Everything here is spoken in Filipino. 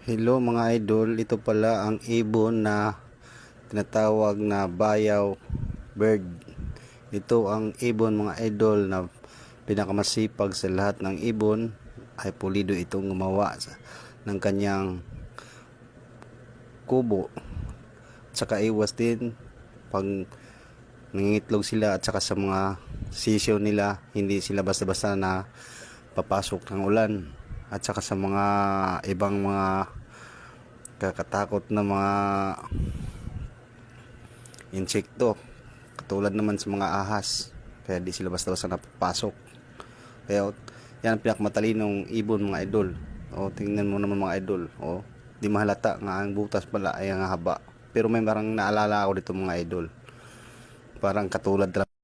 Hello mga idol, ito pala ang ibon na tinatawag na bayaw bird. Ito ang ibon mga idol na pinakamasipag sa lahat ng ibon. Ay pulido itong gumawa ng kanyang kubo. Tsaka iwas din pag nangingitlog sila, at saka sa mga sisyo nila, hindi sila basta-basta na papasok ng ulan. At saka sa mga ibang mga kakatakot na mga insekto, katulad naman sa mga ahas, kaya di sila basta-basta napapasok. Kaya yan ang pinakamatalinong ibon mga idol. O tingnan mo naman mga idol, o di mahalata nga ang butas pala ay ang haba, pero may parang naalala ako dito mga idol, parang katulad